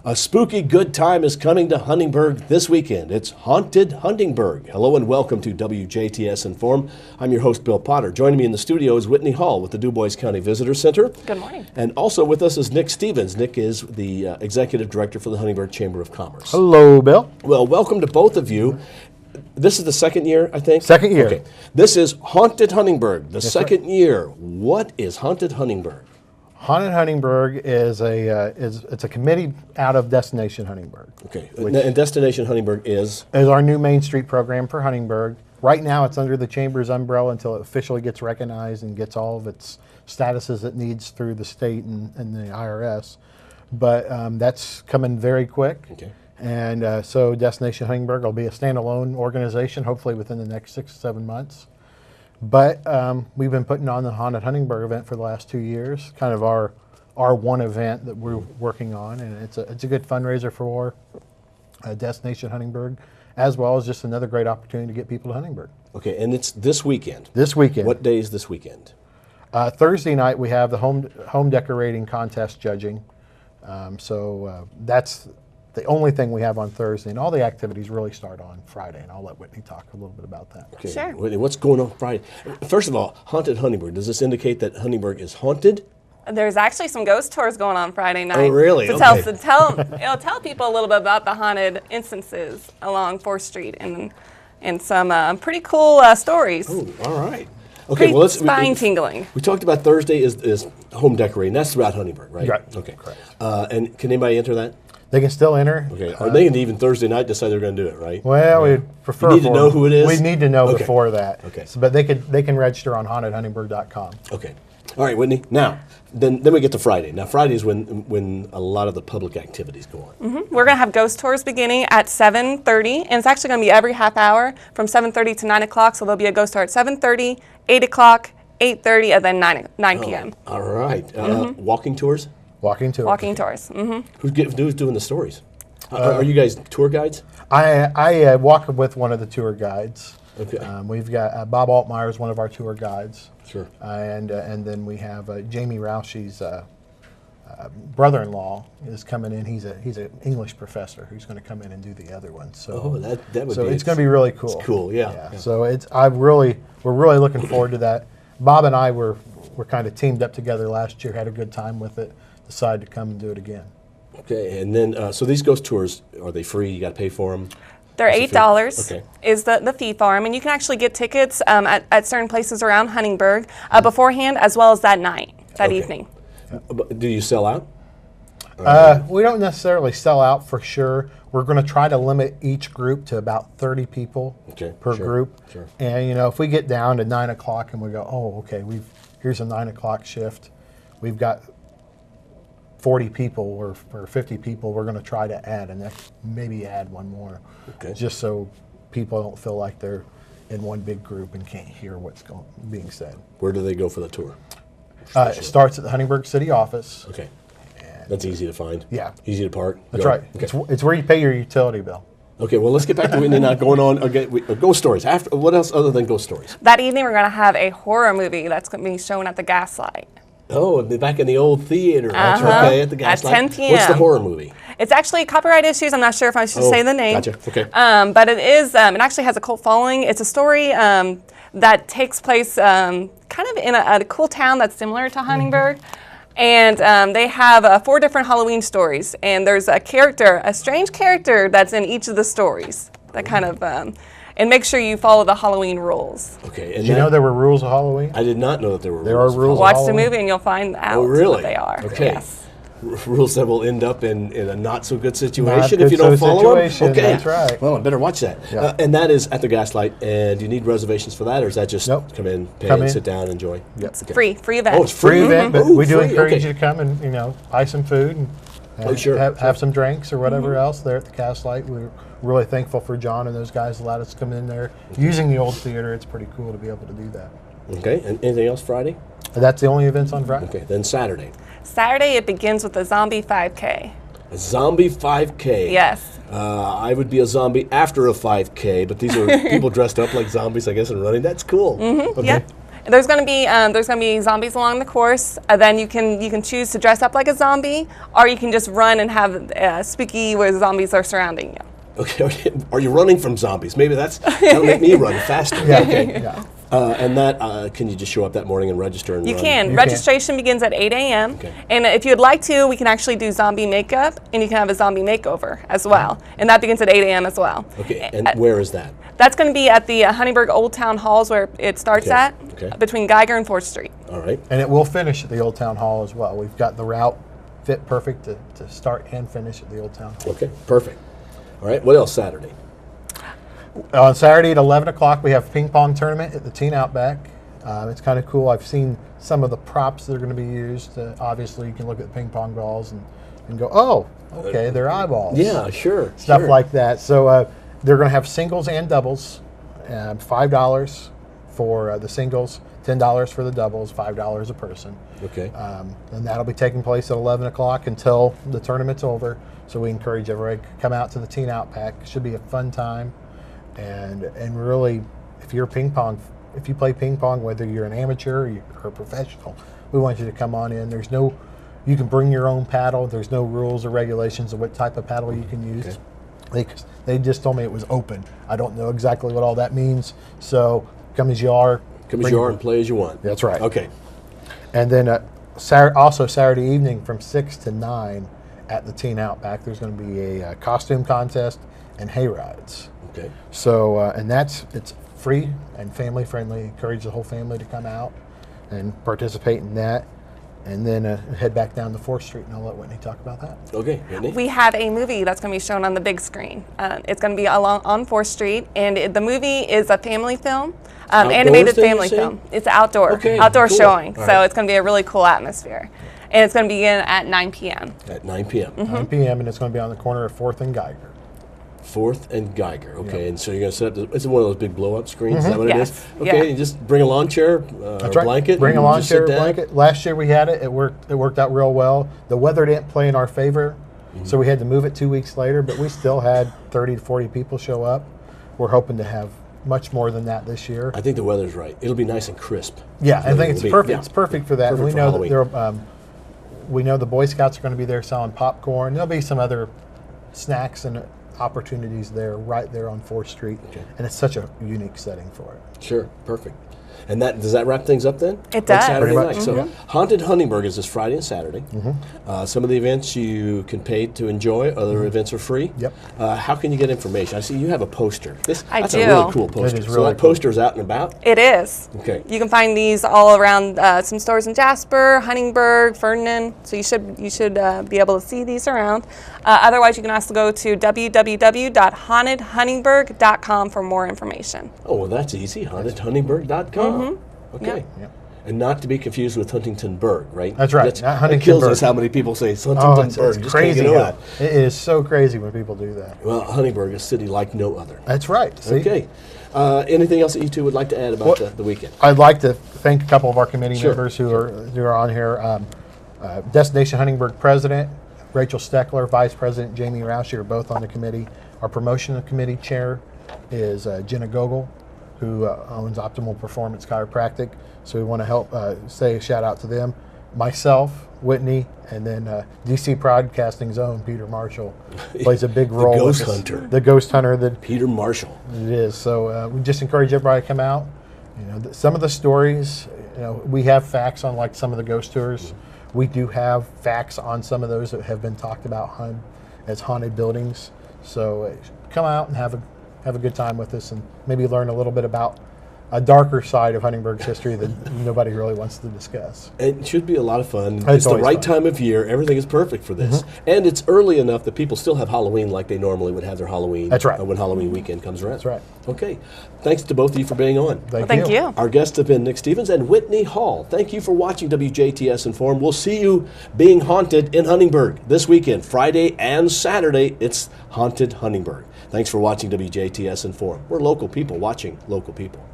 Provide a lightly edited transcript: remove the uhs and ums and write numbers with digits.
A spooky good time is coming to Huntingburg this weekend. It's Haunted Huntingburg. Hello and welcome to WJTS in.form. I'm your host, Bill Potter. Joining me in the studio is Whitney Hall with the Du Bois County Visitor Center. Good morning. And also with us is Nick Stevens. Nick is the Executive Director for the Huntingburg Chamber of Commerce. Hello, Bill. Well, welcome to both of you. This is the second year, I think? Second year. Okay. This is Haunted Huntingburg, the That's second year. What is Haunted Huntingburg? Haunted Huntingburg is it's a committee out of Destination Huntingburg. Okay, and Destination Huntingburg is our new Main Street program for Huntingburg. Right now, it's under the Chamber's umbrella until it officially gets recognized and gets all of its statuses it needs through the state and the IRS. But that's coming very quick. Okay. And so Destination Huntingburg will be a standalone organization, hopefully within the next 6 to 7 months. But we've been putting on the Haunted Huntingburg event for the last 2 years, kind of our one event that we're working on, and it's a good fundraiser for Destination Huntingburg, as well as just another great opportunity to get people to Huntingburg. Okay, and it's this weekend. This weekend. What day is this weekend? Thursday night we have the home decorating contest judging. So that's the only thing we have on Thursday, and all the activities really start on Friday, and I'll let Whitney talk a little bit about that. Okay. Sure. Whitney, what's going on Friday? First of all, Haunted Huntingburg. Does this indicate that Huntingburg is haunted? There's actually some ghost tours going on Friday night. Oh, really? It'll tell people a little bit about the haunted instances along 4th Street and some pretty cool stories. Oh, all right. Okay, Pretty spine-tingling. We talked about Thursday is home decorating. That's throughout Huntingburg, right? Right. Okay. Correct. And can anybody enter that? They can still enter. Okay. Or they can even Thursday night decide they're going to do it, right? Well, we'd prefer. You need to know who it is? We need to know Okay. before that. Okay. So, but they can register on hauntedhuntingburg.com. Okay. All right, Whitney. Now, then we get to Friday. Now, Friday is when a lot of the public activities go on. Mm-hmm. We're going to have ghost tours beginning at 7:30, and it's actually going to be every half hour from 7:30 to 9 o'clock. So there'll be a ghost tour at 7:30, 8 o'clock, 8:30, and then 9 p.m. All right. Walking tours? Walking tours. Walking tours. Mm-hmm. Who's doing the stories? Are you guys tour guides? I walk with one of the tour guides. Okay. We've got Bob Altmaier is one of our tour guides. Sure. And then we have Jamie Roushey's brother-in-law is coming in. He's an English professor who's going to come in and do the other one. So that would so be it's going to be really cool. It's cool, yeah. So we're really looking forward to that. Bob and I were kind of teamed up together last year, had a good time with it, decided to come and do it again. Okay, and then so these ghost tours, are they free? You got to pay for them? They're $8 Okay. is the fee for them, and you can actually get tickets at certain places around Huntingburg beforehand, as well as that evening. Do you sell out? We don't necessarily sell out for sure. We're going to try to limit each group to about 30 people per group. Sure. And if we get down to 9 o'clock and we go, oh, okay, here's a 9 o'clock shift. We've got 40 people or 50 people. We're going to try to maybe add one more, just so people don't feel like they're in one big group and can't hear what's being said. Where do they go for the tour? It starts at the Huntingburg City office. Okay. That's easy to find. Yeah. Easy to park. That's right. Okay. It's where you pay your utility bill. Okay, well, let's get back to Whitney now going on. Okay, ghost stories. What else other than ghost stories? That evening, we're going to have a horror movie that's going to be shown at the Gaslight. Oh, back in the old theater. That's okay, at the Gaslight. At 10 p.m. What's the horror movie? It's actually copyright issues. I'm not sure if I should say the name. Gotcha. Okay. But it is. It actually has a cult following. It's a story that takes place kind of in a cool town that's similar to Huntingburg. And they have 4 different Halloween stories. And there's a strange character that's in each of the stories that kind of, and make sure you follow the Halloween rules. Okay. Did you know there were rules of Halloween? I did not know that there were rules. There are rules. Watch the movie and you'll find out what they are. Okay. Yes. Rules that will end up in a not so good situation if you don't follow them. Okay, that's right. Well, I better watch that. Yeah. And that is at the Gaslight. And do you need reservations for that, or is that just come in, pay, sit down, enjoy? Yep. It's free event. Oh, it's free event, but Ooh, we do free. encourage you to come and buy some food and sure. have some drinks or whatever else there at the Gaslight. We're really thankful for John and those guys allowed us to come in there using the old theater. It's pretty cool to be able to do that. Okay, and anything else Friday? That's the only events on Friday. Okay, then Saturday. Saturday, it begins with a zombie 5K. A zombie 5K. Yes. I would be a zombie after a 5K, but these are people dressed up like zombies, I guess, and running. That's cool. Mm-hmm. Okay. Yep. There's going to be zombies along the course. Then you can choose to dress up like a zombie, or you can just run and have spooky where zombies are surrounding you. Okay. Are you running from zombies? Maybe that'll make me run faster. Yeah. Okay. Yeah. And that can you just show up that morning and register and You run? can. You Registration begins at 8 a.m. Okay. And if you'd like to, we can actually do zombie makeup, and you can have a zombie makeover as well. And that begins at 8 a.m. as well. Okay. And where is that? That's going to be at the Huntingburg Old Town Halls where it starts Okay. at, Okay. between Geiger and 4th Street. All right. And it will finish at the Old Town Hall as well. We've got the route fit perfect to start and finish at the Old Town Hall. Okay. Perfect. All right. What else Saturday? On Saturday at 11 o'clock, we have ping pong tournament at the Teen Outback. It's kind of cool. I've seen some of the props that are going to be used. Obviously, you can look at the ping pong balls and go, oh, okay, they're eyeballs. Yeah, sure. Stuff sure. like that. So they're going to have singles and doubles. $5 for the singles, $10 for the doubles, $5 a person. Okay. And that'll be taking place at 11 o'clock until the tournament's over. So we encourage everybody to come out to the Teen Outback. It should be a fun time. And really, if you play ping pong, whether you're an amateur or you're a professional, we want you to come on in. You can bring your own paddle. There's no rules or regulations of what type of paddle you can use. Okay. They just told me it was open. I don't know exactly what all that means. So come as you are. Come as you are and play as you want. That's right. Okay. And then also Saturday evening from 6 to 9 at the Teen Outback, there's going to be a costume contest and hay rides. Okay. So, and it's free and family friendly. Encourage the whole family to come out and participate in that. And then head back down to 4th Street, and I'll let Whitney talk about that. Okay. Whitney? We have a movie that's going to be shown on the big screen. It's going to be on 4th Street, and the movie is a family film, animated thing, family you say? film. It's outdoor Okay, cool. showing, All so right. it's going to be a really cool atmosphere. And it's going to begin at 9 p.m. At 9 p.m. 9 p.m., and it's going to be on the corner of 4th and Geiger. 4th and Geiger. Okay, Yeah. And so you're going to set up, it's one of those big blow-up screens, is that what Yes. it is? Okay, Yeah. you just bring a lawn chair, That's a right. blanket. Bring a and lawn just chair, sit down. blanket. Last year we had it. It worked out real well. The weather didn't play in our favor, so we had to move it 2 weeks later, but we still had 30 to 40 people show up. We're hoping to have much more than that this year. I think the weather's right. It'll be nice and crisp. Yeah, I think it's It'll be- perfect. yeah. It's perfect for that. Perfect we for know Halloween. that we know the Boy Scouts are going to be there selling popcorn. There'll be some other snacks and opportunities there, right there on 4th Street, and it's such a unique setting for it. Sure, perfect. And does that wrap things up then? It Like does. Saturday Pretty night. much, So yeah. Haunted Huntingburg is this Friday and Saturday. Some of the events you can pay to enjoy. Other events are free. Yep. How can you get information? I see you have a poster. I That's do. a really cool poster. is So really that poster's out and about? It is. Okay. You can find these all around some stores in Jasper, Huntingburg, Ferdinand. So you should be able to see these around. Otherwise, you can also go to www.hauntedhuntingburg.com for more information. Oh, well, that's easy. HauntedHuntingburg.com. Okay. Yep. And not to be confused with Huntingtonburg, right? That's right, not It kills Huntingtonburg. us how many people say it's Oh, Huntingtonburg. it's Just crazy. can't get over How, it is so crazy when people do that. that. Well, Huntingburg is a city like no other. That's right. See? Okay. Anything else that you two would like to add about the weekend? I'd like to thank a couple of our committee Sure, members who are on here. Destination Huntingburg President Rachel Steckler, Vice President Jamie Roush are both on the committee. Our promotion committee chair is Jenna Gogol, who owns Optimal Performance Chiropractic. So we want to help say a shout out to them. Myself, Whitney, and then DC Broadcasting's own Peter Marshall plays a big role. ghost with us. hunter. The ghost hunter that Peter Marshall. it is. So we just encourage everybody to come out. You know, some of the stories, we have facts on like some of the ghost tours. We do have facts on some of those that have been talked about as haunted buildings. So come out and have a good time with us and maybe learn a little bit about a darker side of Huntingburg's history that nobody really wants to discuss. It should be a lot of fun. It's It's the always right fun. time of year. Everything is perfect for this. And it's early enough that people still have Halloween like they normally would have their Halloween. That's right. When Halloween weekend comes around. That's right. Okay. Thanks to both of you for being on. Thank you. Our guests have been Nick Stevens and Whitney Hall. Thank you for watching WJTS in.form. We'll see you being haunted in Huntingburg this weekend, Friday and Saturday. It's Haunted Huntingburg. Thanks for watching WJTS in.form. We're local people watching local people.